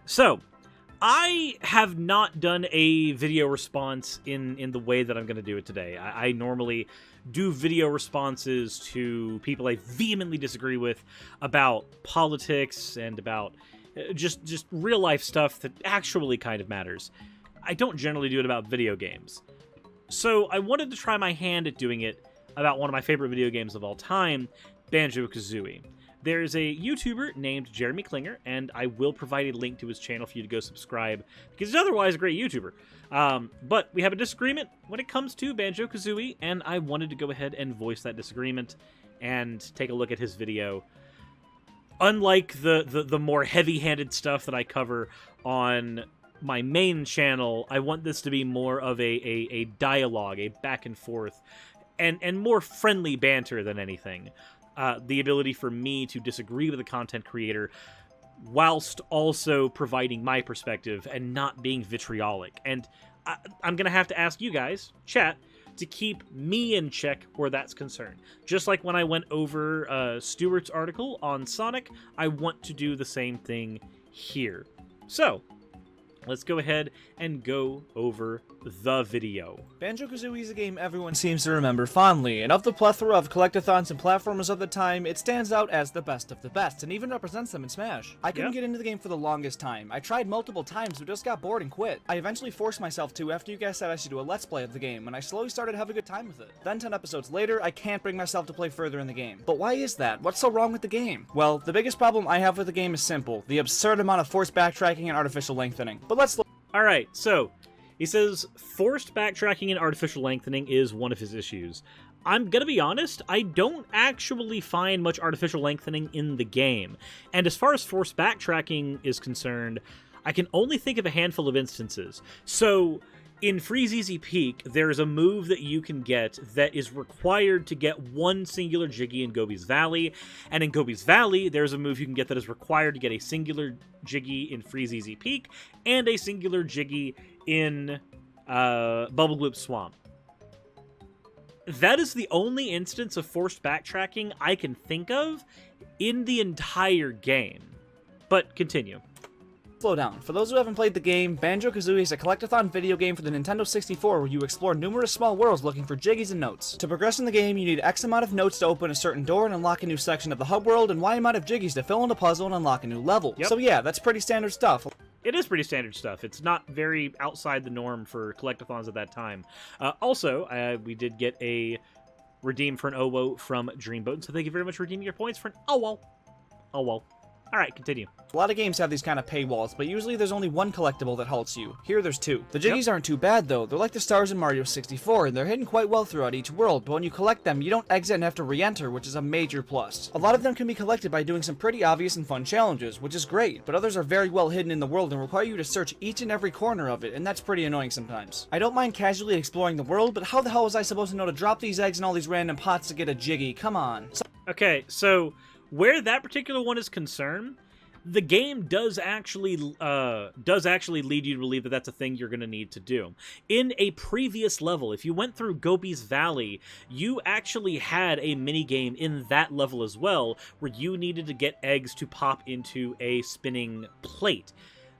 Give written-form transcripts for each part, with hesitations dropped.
So, I have not done a video response in the way that I'm going to do it today. I normally do video responses to people I vehemently disagree with about politics and about just real life stuff that actually kind of matters. I don't generally do it about video games. So I wanted to try my hand at doing it about one of my favorite video games of all time, Banjo Kazooie. There's a YouTuber named Jeremy Klinger, and I will provide a link to his channel for you to go subscribe, because he's otherwise a great YouTuber. But we have a disagreement when it comes to Banjo Kazooie, and I wanted to go ahead and voice that disagreement and take a look at his video. Unlike the more heavy-handed stuff that I cover on my main channel, I want this to be more of a dialogue, a back and forth, and more friendly banter than anything. The ability for me to disagree with the content creator whilst also providing my perspective and not being vitriolic. And I'm going to have to ask you guys, chat, to keep me in check where that's concerned. Just like when I went over Stuart's article on Sonic, I want to do the same thing here. So, let's go ahead and go over the video. Banjo Kazooie is a game everyone seems to remember fondly, and of the plethora of collectathons and platformers of the time, it stands out as the best of the best, and even represents them in Smash. I couldn't get into the game for the longest time. I tried multiple times, but just got bored and quit. I eventually forced myself to after you guys said I should do a Let's Play of the game, and I slowly started to have a good time with it. Then 10 episodes later, I can't bring myself to play further in the game. But why is that? What's so wrong with the game? Well, the biggest problem I have with the game is simple: the absurd amount of forced backtracking and artificial lengthening. But let's look. Alright, so he says forced backtracking and artificial lengthening is one of his issues. I'm gonna be honest, I don't actually find much artificial lengthening in the game. And as far as forced backtracking is concerned, I can only think of a handful of instances. So, in Freeze Easy Peak, there is a move that you can get that is required to get one singular Jiggy in Gobi's Valley, and in Gobi's Valley, there's a move you can get that is required to get a singular Jiggy in Freeze Easy Peak, and a singular Jiggy in Bubble Gloop Swamp. That is the only instance of forced backtracking I can think of in the entire game. But continue. Slow down. For those who haven't played the game, Banjo Kazooie is a collectathon video game for the Nintendo 64 where you explore numerous small worlds looking for Jiggies and notes. To progress in the game, you need X amount of notes to open a certain door and unlock a new section of the hub world, and Y amount of Jiggies to fill in a puzzle and unlock a new level. Yep. So yeah, that's pretty standard stuff. It is pretty standard stuff. It's not very outside the norm for collectathons at that time. Also, we did get a redeem for an OWO from Dreamboat, so thank you very much for redeeming your points for an OWO. OWO. Alright, continue. A lot of games have these kind of paywalls, but usually there's only one collectible that halts you. Here there's two. The Jiggies aren't too bad though. They're like the stars in Mario 64, and they're hidden quite well throughout each world, but when you collect them, you don't exit and have to re-enter, which is a major plus. A lot of them can be collected by doing some pretty obvious and fun challenges, which is great, but others are very well hidden in the world and require you to search each and every corner of it, and that's pretty annoying sometimes. I don't mind casually exploring the world, but how the hell was I supposed to know to drop these eggs in all these random pots to get a Jiggy? Come on. Okay, so where that particular one is concerned, the game does actually lead you to believe that that's a thing you're going to need to do. In a previous level, if you went through Gobi's Valley, you actually had a minigame in that level as well, where you needed to get eggs to pop into a spinning plate.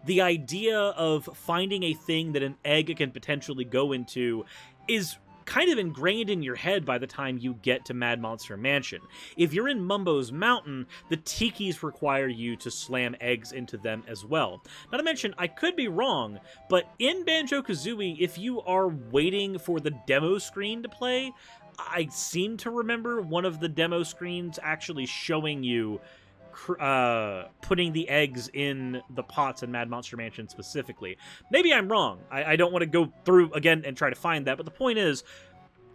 The idea of finding a thing that an egg can potentially go into is kind of ingrained in your head by the time you get to Mad Monster Mansion. If you're in Mumbo's Mountain, the tikis require you to slam eggs into them as well. Not to mention, I could be wrong, but in Banjo-Kazooie, if you are waiting for the demo screen to play, I seem to remember one of the demo screens actually showing you putting the eggs in the pots in Mad Monster Mansion specifically. Maybe I'm wrong. I don't want to go through again and try to find that, but the point is,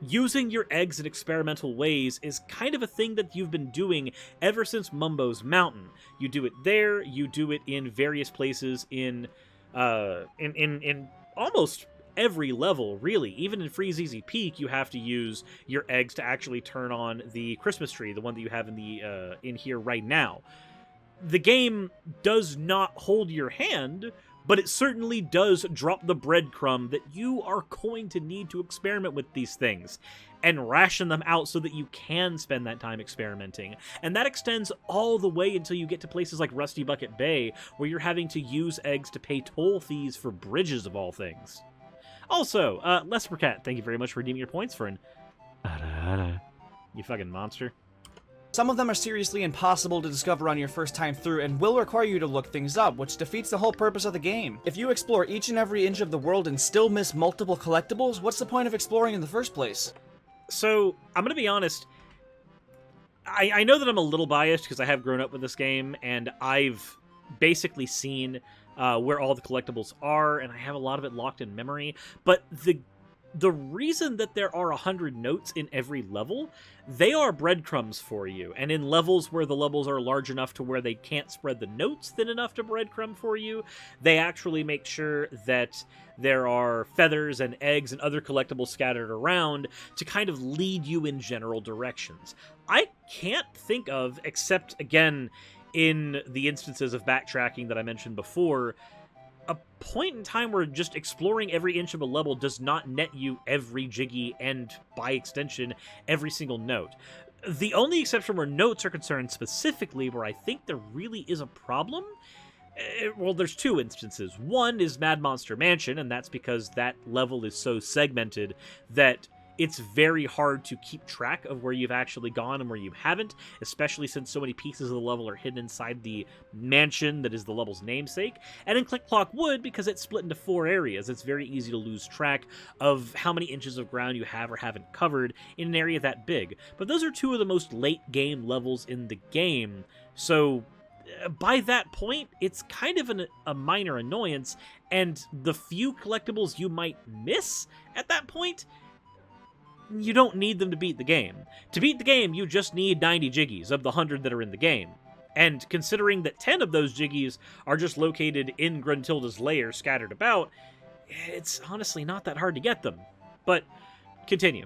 using your eggs in experimental ways is kind of a thing that you've been doing ever since Mumbo's Mountain. You do it there, you do it in various places in almost every level, really. Even in Freeze Easy Peak, you have to use your eggs to actually turn on the Christmas tree, the one that you have in the in here right now. The game does not hold your hand, but it certainly does drop the breadcrumb that you are going to need to experiment with these things and ration them out so that you can spend that time experimenting. And that extends all the way until you get to places like Rusty Bucket Bay, where you're having to use eggs to pay toll fees for bridges of all things. Also, Lespercat, thank you very much for redeeming your points for an you fucking monster. Some of them are seriously impossible to discover on your first time through and will require you to look things up, which defeats the whole purpose of the game. If you explore each and every inch of the world and still miss multiple collectibles, what's the point of exploring in the first place? So, I'm gonna be honest, I know that I'm a little biased because I have grown up with this game, and I've basically seen where all the collectibles are, and I have a lot of it locked in memory, but the reason that there are 100 notes in every level, they are breadcrumbs for you. And in levels where the levels are large enough to where they can't spread the notes thin enough to breadcrumb for you, they actually make sure that there are feathers and eggs and other collectibles scattered around to kind of lead you in general directions. I can't think of, except, again, in the instances of backtracking that I mentioned before, a point in time where just exploring every inch of a level does not net you every Jiggy and, by extension, every single note. The only exception where notes are concerned specifically, where I think there really is a problem, well, there's two instances. One is Mad Monster Mansion, and that's because that level is so segmented that it's very hard to keep track of where you've actually gone and where you haven't, especially since so many pieces of the level are hidden inside the mansion that is the level's namesake. And in Click Clock Wood, because it's split into 4 areas, it's very easy to lose track of how many inches of ground you have or haven't covered in an area that big. But those are two of the most late-game levels in the game, so by that point, it's kind of a minor annoyance, and the few collectibles you might miss at that point, you don't need them to beat the game. To beat the game, you just need 90 Jiggies of the 100 that are in the game. And considering that 10 of those Jiggies are just located in Gruntilda's lair scattered about, it's honestly not that hard to get them. But, continue.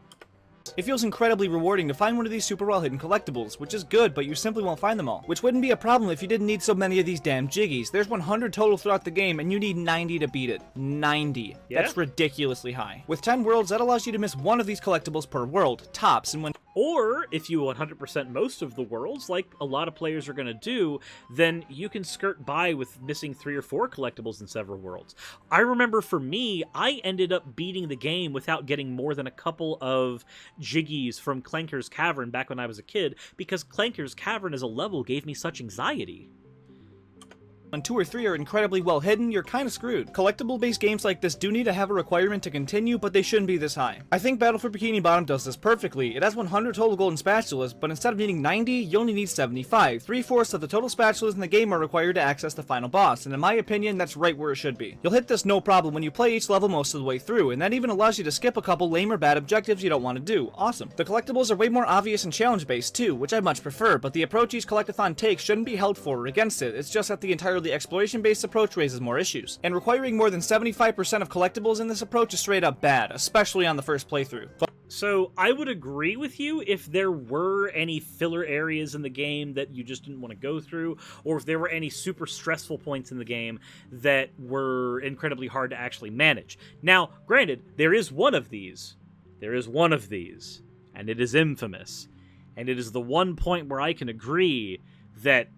It feels incredibly rewarding to find one of these super well hidden collectibles, which is good, but you simply won't find them all. Which wouldn't be a problem if you didn't need so many of these damn Jiggies. There's 100 total throughout the game, and you need 90 to beat it. 90. Yeah? That's ridiculously high. With 10 worlds, that allows you to miss one of these collectibles per world, tops, and when... Or, if you 100% most of the worlds, like a lot of players are going to do, then you can skirt by with missing 3 or 4 collectibles in several worlds. I remember for me, I ended up beating the game without getting more than a couple of Jiggies from Clanker's Cavern back when I was a kid, because Clanker's Cavern as a level gave me such anxiety. When 2 or 3 are incredibly well hidden, you're kinda screwed. Collectible-based games like this do need to have a requirement to continue, but they shouldn't be this high. I think Battle for Bikini Bottom does this perfectly. It has 100 total golden spatulas, but instead of needing 90, you only need 75. 3/4 of the total spatulas in the game are required to access the final boss, and in my opinion, that's right where it should be. You'll hit this no problem when you play each level most of the way through, and that even allows you to skip a couple lame or bad objectives you don't want to do. Awesome. The collectibles are way more obvious and challenge-based too, which I much prefer, but the approach each CollectAthon takes shouldn't be held for or against it. It's just that the entirely exploration-based approach raises more issues. And requiring more than 75% of collectibles in this approach is straight up bad, especially on the first playthrough. So I would agree with you if there were any filler areas in the game that you just didn't want to go through, or if there were any super stressful points in the game that were incredibly hard to actually manage. Now, granted, there is one of these. There is one of these, and it is infamous. And it is the one point where I can agree that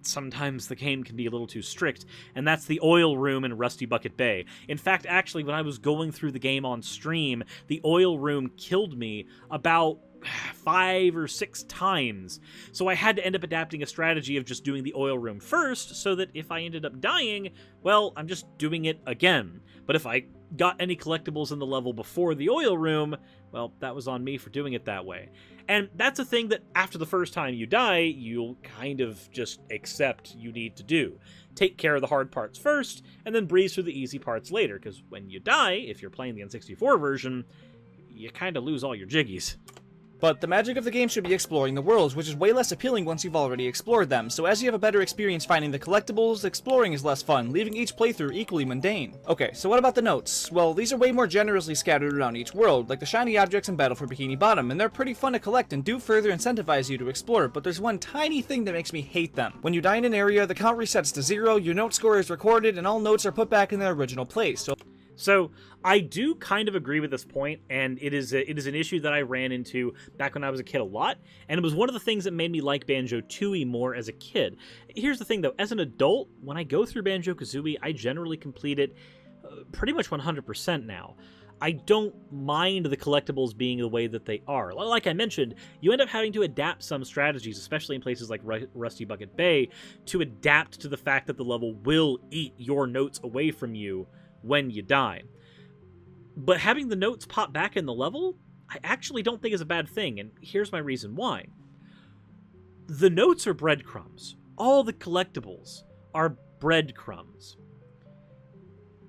sometimes the game can be a little too strict, and that's the oil room in Rusty Bucket Bay. In fact, actually, when I was going through the game on stream, the oil room killed me about 5 or 6 times. So I had to end up adapting a strategy of just doing the oil room first, so that if I ended up dying, well, I'm just doing it again. But if I got any collectibles in the level before the oil room, well, that was on me for doing it that way. And that's a thing that after the first time you die, you'll kind of just accept you need to do. Take care of the hard parts first, and then breeze through the easy parts later, because when you die, if you're playing the N64 version, you kind of lose all your Jiggies. But the magic of the game should be exploring the worlds, which is way less appealing once you've already explored them, so as you have a better experience finding the collectibles, exploring is less fun, leaving each playthrough equally mundane. Okay, so what about the notes? Well, these are way more generously scattered around each world, like the shiny objects in Battle for Bikini Bottom, and they're pretty fun to collect and do further incentivize you to explore, but there's one tiny thing that makes me hate them. When you die in an area, the count resets to 0, your note score is recorded, and all notes are put back in their original place. So I do kind of agree with this point, and it is an issue that I ran into back when I was a kid a lot, and it was one of the things that made me like Banjo Tooie more as a kid. Here's the thing though, as an adult, when I go through Banjo Kazooie, I generally complete it pretty much 100% now. I don't mind the collectibles being the way that they are. Like I mentioned, you end up having to adapt some strategies, especially in places like Rusty Bucket Bay, to adapt to the fact that the level will eat your notes away from you when you die. But having the notes pop back in the level, I actually don't think is a bad thing, and here's my reason why. The notes are breadcrumbs. All the collectibles are breadcrumbs.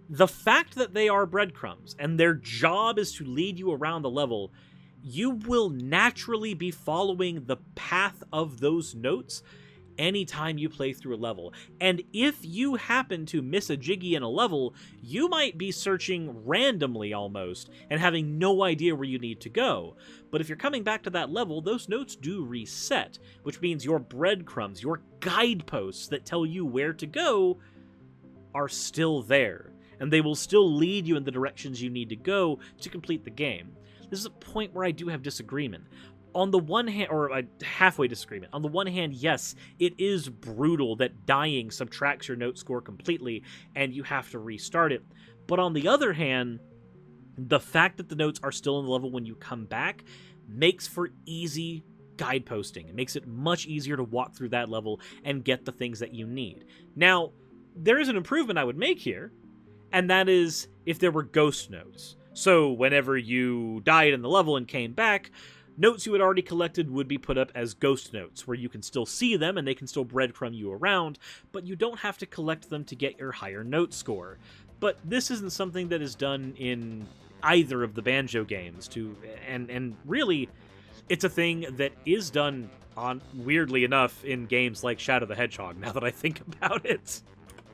The fact that they are breadcrumbs, and their job is to lead you around the level, you will naturally be following the path of those notes anytime you play through a level. And if you happen to miss a jiggy in a level, you might be searching randomly almost, and having no idea where you need to go. But if you're coming back to that level, those notes do reset, which means your breadcrumbs, your guideposts that tell you where to go, are still there. And they will still lead you in the directions you need to go to complete the game. This is a point where I do have disagreement. On the one hand, or a halfway disagreement. On the one hand, yes, it is brutal that dying subtracts your note score completely and you have to restart it. But on the other hand, the fact that the notes are still in the level when you come back makes for easy guideposting. It makes it much easier to walk through that level and get the things that you need. Now, there is an improvement I would make here, and that is if there were ghost notes. So whenever you died in the level and came back, notes you had already collected would be put up as ghost notes, where you can still see them and they can still breadcrumb you around, but you don't have to collect them to get your higher note score. But this isn't something that is done in either of the Banjo games, and really, it's a thing that is done on, weirdly enough, in games like Shadow the Hedgehog, now that I think about it.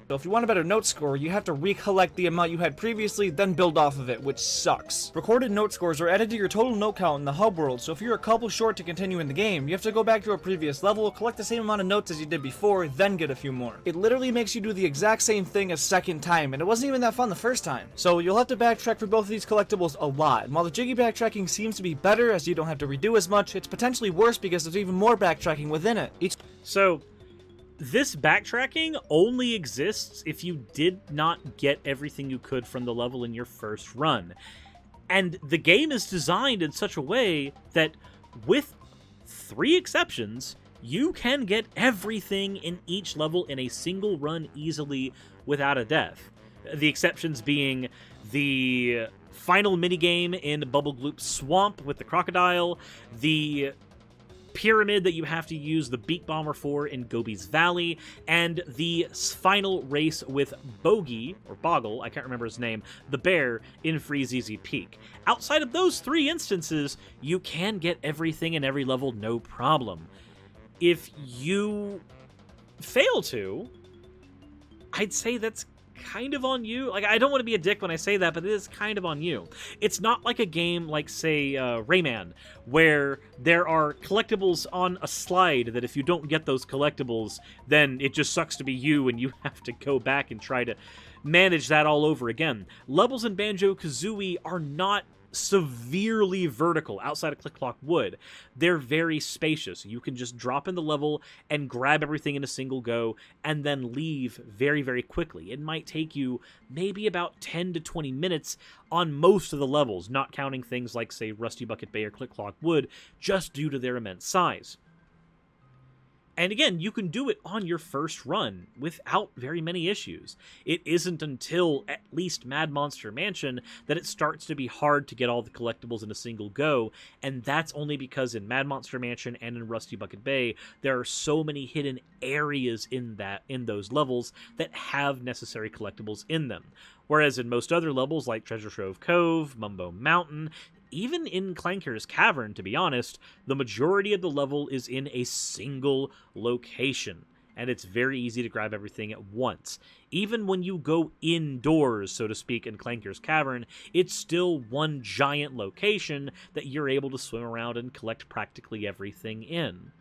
So if you want a better note score, you have to recollect the amount you had previously, then build off of it, which sucks. Recorded note scores are added to your total note count in the hub world, so if you're a couple short to continue in the game, you have to go back to a previous level, collect the same amount of notes as you did before, then get a few more. It literally makes you do the exact same thing a second time, and it wasn't even that fun the first time. So you'll have to backtrack for both of these collectibles a lot, and while the jiggy backtracking seems to be better as you don't have to redo as much, it's potentially worse because there's even more backtracking within it. So this backtracking only exists if you did not get everything you could from the level in your first run. And the game is designed in such a way that, with 3 exceptions, you can get everything in each level in a single run easily without a death. The exceptions being the final minigame in Bubble Gloop Swamp with the crocodile, the pyramid that you have to use the Beak Bomber for in Gobi's Valley, and the final race with Bogey, or Boggle, I can't remember his name, the bear in Freezeezy Peak. Outside of those 3 instances, you can get everything in every level no problem. If you fail to, I'd say that's kind of on you. Like, I don't want to be a dick when I say that, but it is kind of on you. It's not like a game like, say, Rayman, where there are collectibles on a slide that if you don't get those collectibles, then it just sucks to be you and you have to go back and try to manage that all over again. Levels in Banjo Kazooie are not severely vertical outside of Click Clock Wood. They're very spacious. You can just drop in the level and grab everything in a single go and then leave very, very quickly. It might take you maybe about 10 to 20 minutes on most of the levels, not counting things like, say, Rusty Bucket Bay or Click Clock Wood, just due to their immense size. And again, you can do it on your first run without very many issues. It isn't until at least Mad Monster Mansion that it starts to be hard to get all the collectibles in a single go, and that's only because in Mad Monster Mansion and in Rusty Bucket Bay, there are so many hidden areas in those levels that have necessary collectibles in them. Whereas in most other levels, like Treasure Trove Cove, Mumbo Mountain, even in Clanker's Cavern, to be honest, the majority of the level is in a single location, and it's very easy to grab everything at once. Even when you go indoors, so to speak, in Clanker's Cavern, it's still one giant location that you're able to swim around and collect practically everything in.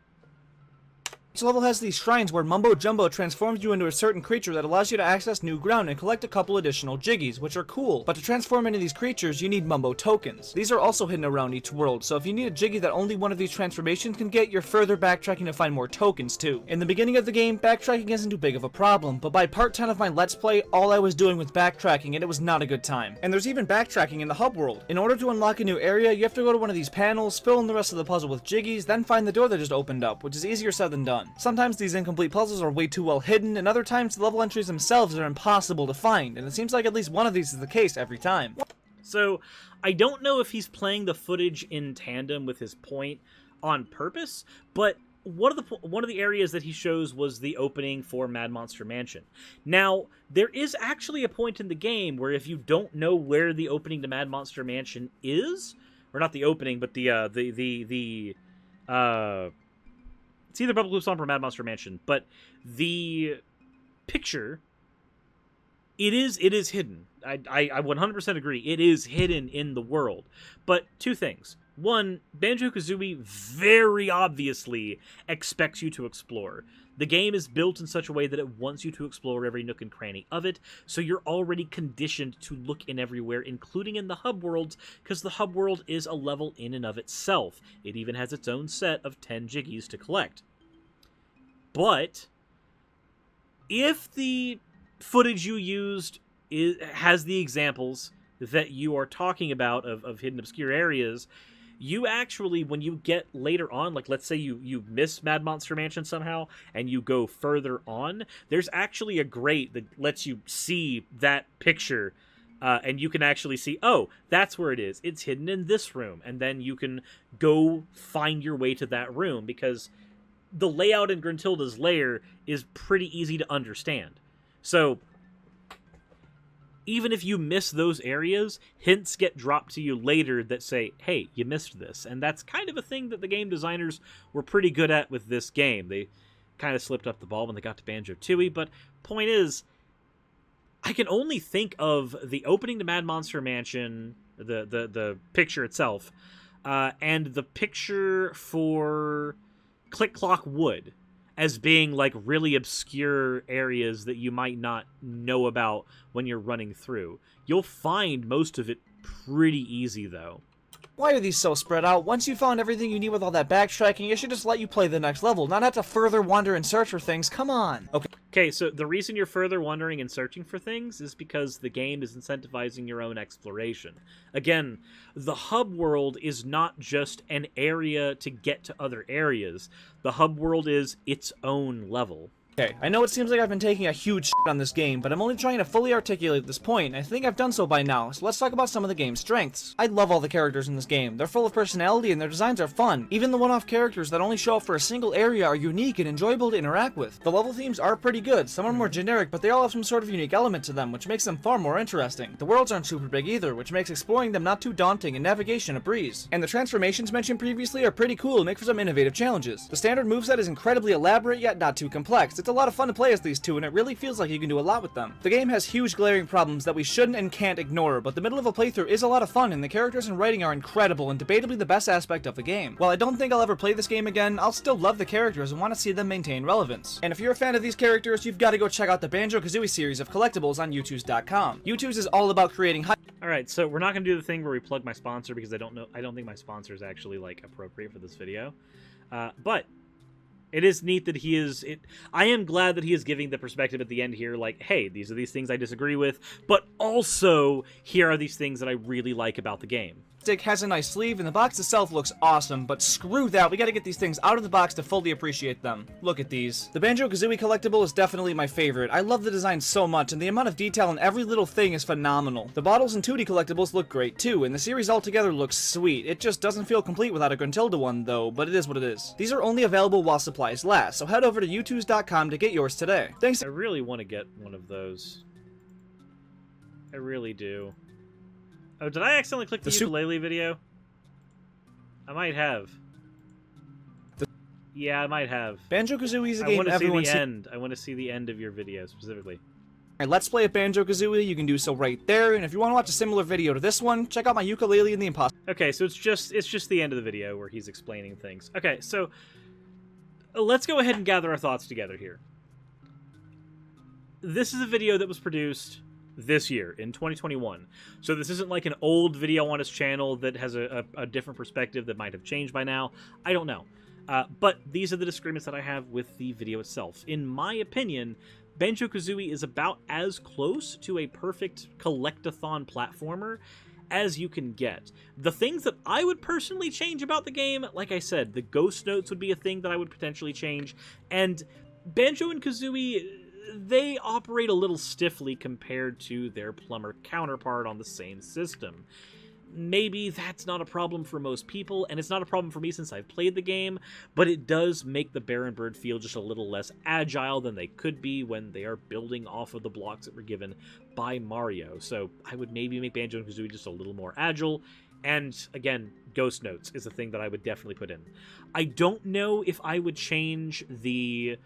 Each level has these shrines where Mumbo Jumbo transforms you into a certain creature that allows you to access new ground and collect a couple additional jiggies, which are cool. But to transform into these creatures, you need Mumbo tokens. These are also hidden around each world, so if you need a jiggy that only one of these transformations can get, you're further backtracking to find more tokens too. In the beginning of the game, backtracking isn't too big of a problem, but by part 10 of my Let's Play, all I was doing was backtracking, and it was not a good time. And there's even backtracking in the hub world. In order to unlock a new area, you have to go to one of these panels, fill in the rest of the puzzle with jiggies, then find the door that just opened up, which is easier said than done. Sometimes these incomplete puzzles are way too well hidden, and other times the level entries themselves are impossible to find, and it seems like at least one of these is the case every time. So, I don't know if he's playing the footage in tandem with his point on purpose, but one of the areas that he shows was the opening for Mad Monster Mansion. Now, there is actually a point in the game where if you don't know where the opening to Mad Monster Mansion is, or not the opening, but it's either Bubble Blue Swamp or Mad Monster Mansion, but the picture, it is hidden. I 100% agree. It is hidden in the world. But two things. One, Banjo Kazooie very obviously expects you to explore. The game is built in such a way that it wants you to explore every nook and cranny of it, so you're already conditioned to look in everywhere, including in the hub worlds, because the hub world is a level in and of itself. It even has its own set of 10 jiggies to collect. But if the footage you used has the examples that you are talking about of hidden obscure areas, you actually, when you get later on, like let's say you miss Mad Monster Mansion somehow and you go further on, there's actually a grate that lets you see that picture, and you can actually see, oh, that's where it is. It's hidden in this room, and then you can go find your way to that room, because the layout in Gruntilda's lair is pretty easy to understand. So even if you miss those areas, hints get dropped to you later that say, hey, you missed this. And that's kind of a thing that the game designers were pretty good at with this game. They kind of slipped up the ball when they got to Banjo Tooie, but point is, I can only think of the opening to Mad Monster Mansion, the picture itself, and the picture for Click Clock Wood as being like really obscure areas that you might not know about when you're running through. You'll find most of it pretty easy, though. Why are these so spread out? Once you found everything you need with all that backtracking, it should just let you play the next level, not have to further wander and search for things. Come on. Okay, so the reason you're further wandering and searching for things is because the game is incentivizing your own exploration. Again, the hub world is not just an area to get to other areas. The hub world is its own level. Okay, I know it seems like I've been taking a huge shit on this game, but I'm only trying to fully articulate this point, and I think I've done so by now, so let's talk about some of the game's strengths. I love all the characters in this game. They're full of personality and their designs are fun. Even the one-off characters that only show up for a single area are unique and enjoyable to interact with. The level themes are pretty good. Some are more generic, but they all have some sort of unique element to them, which makes them far more interesting. The worlds aren't super big either, which makes exploring them not too daunting and navigation a breeze. And the transformations mentioned previously are pretty cool and make for some innovative challenges. The standard moveset is incredibly elaborate yet not too complex. It's a lot of fun to play as these two, and it really feels like you can do a lot with them. The game has huge glaring problems that we shouldn't and can't ignore, but the middle of a playthrough is a lot of fun, and the characters and writing are incredible and debatably the best aspect of the game. While I don't think I'll ever play this game again, I'll still love the characters and want to see them maintain relevance. And if you're a fan of these characters, you've got to go check out the Banjo Kazooie series of collectibles on YouTube's.com. YouTube's is all about creating Alright, so we're not going to do the thing where we plug my sponsor, because I don't think my sponsor is actually, like, appropriate for this video. But it is neat that I am glad that he is giving the perspective at the end here, like, hey, these are these things I disagree with, but also, here are these things that I really like about the game. Stick has a nice sleeve, and the box itself looks awesome, but screw that, we gotta get these things out of the box to fully appreciate them. Look at these. The Banjo Kazooie collectible is definitely my favorite. I love the design so much, and the amount of detail in every little thing is phenomenal. The bottles and 2D collectibles look great too, and the series altogether looks sweet. It just doesn't feel complete without a Gruntilda one though, but it is what it is. These are only available while supplies last, so head over to youtube.com to get yours today. Thanks. I really want to get one of those. I really do. Oh, did I accidentally click the ukulele video? I might have. Yeah, I might have. Banjo Kazooie is a I game want to see everyone the end. I want to see the end of your video specifically. Alright, Let's Play of Banjo Kazooie. You can do so right there. And if you want to watch a similar video to this one, check out my Ukulele and the Imposter. Okay, so it's just the end of the video where he's explaining things. Okay, so let's go ahead and gather our thoughts together here. This is a video that was produced this year, in 2021. So this isn't like an old video on his channel that has a different perspective that might have changed by now. I don't know. But these are the disagreements that I have with the video itself. In my opinion, Banjo Kazooie is about as close to a perfect CollectAthon platformer as you can get. The things that I would personally change about the game, like I said, the ghost notes would be a thing that I would potentially change, and Banjo and Kazooie, they operate a little stiffly compared to their plumber counterpart on the same system. Maybe that's not a problem for most people, and it's not a problem for me since I've played the game, but it does make the Baron Bird feel just a little less agile than they could be when they are building off of the blocks that were given by Mario. So I would maybe make Banjo and Kazooie just a little more agile, and again, ghost notes is a thing that I would definitely put in. I don't know if I would change the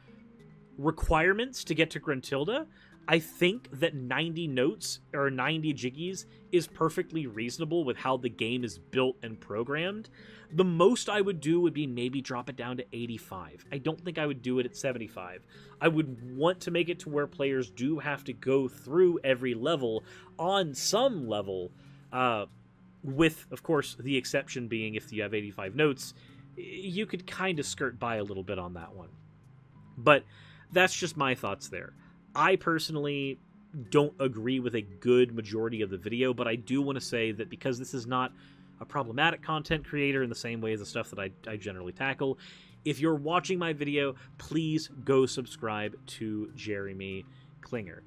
requirements to get to Gruntilda. I think that 90 notes or 90 jiggies is perfectly reasonable with how the game is built and programmed. The most I would do would be maybe drop it down to 85. I don't think I would do it at 75. I would want to make it to where players do have to go through every level on some level, with, of course, the exception being if you have 85 notes, you could kind of skirt by a little bit on that one. But that's just my thoughts there. I personally don't agree with a good majority of the video, but I do want to say that because this is not a problematic content creator in the same way as the stuff that I generally tackle, if you're watching my video, please go subscribe to Jeremy Klinger.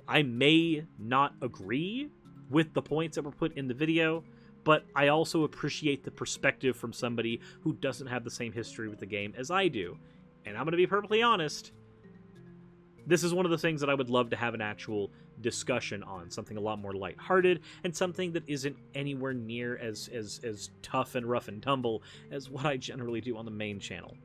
I may not agree with the points that were put in the video, but I also appreciate the perspective from somebody who doesn't have the same history with the game as I do. And I'm going to be perfectly honest, this is one of the things that I would love to have an actual discussion on, something a lot more lighthearted, and something that isn't anywhere near as tough and rough and tumble as what I generally do on the main channel.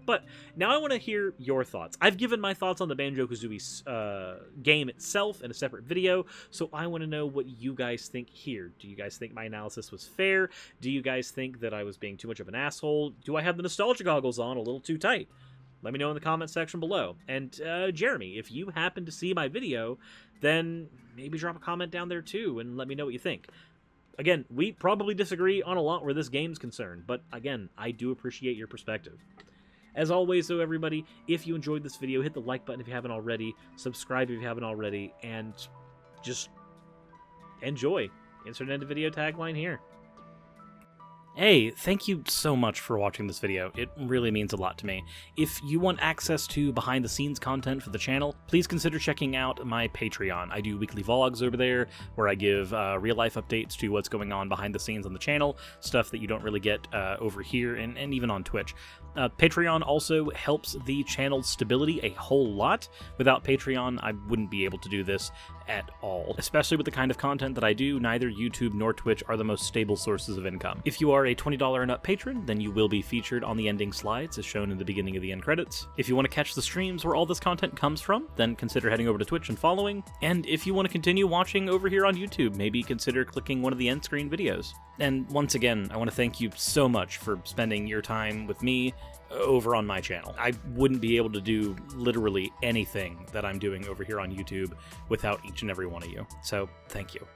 But now I want to hear your thoughts. I've given my thoughts on the Banjo-Kazooie game itself in a separate video, so I want to know what you guys think here. Do you guys think my analysis was fair? Do you guys think that I was being too much of an asshole? Do I have the nostalgia goggles on a little too tight? Let me know in the comment section below. And Jeremy, if you happen to see my video, then maybe drop a comment down there too and let me know what you think. Again, we probably disagree on a lot where this game's concerned, but again, I do appreciate your perspective. As always, though, everybody, if you enjoyed this video, hit the like button if you haven't already, subscribe if you haven't already, and just enjoy. Insert end of video tagline here. Hey, thank you so much for watching this video. It really means a lot to me. If you want access to behind-the-scenes content for the channel, please consider checking out my Patreon. I do weekly vlogs over there where I give real-life updates to what's going on behind the scenes on the channel, stuff that you don't really get over here and even on Twitch. Patreon also helps the channel's stability a whole lot. Without Patreon, I wouldn't be able to do this at all. Especially with the kind of content that I do, neither YouTube nor Twitch are the most stable sources of income. If you are a $20 and up patron, then you will be featured on the ending slides as shown in the beginning of the end credits. If you want to catch the streams where all this content comes from, then consider heading over to Twitch and following. And if you want to continue watching over here on YouTube, maybe consider clicking one of the end screen videos. And once again, I want to thank you so much for spending your time with me over on my channel. I wouldn't be able to do literally anything that I'm doing over here on YouTube without each and every one of you. So, thank you.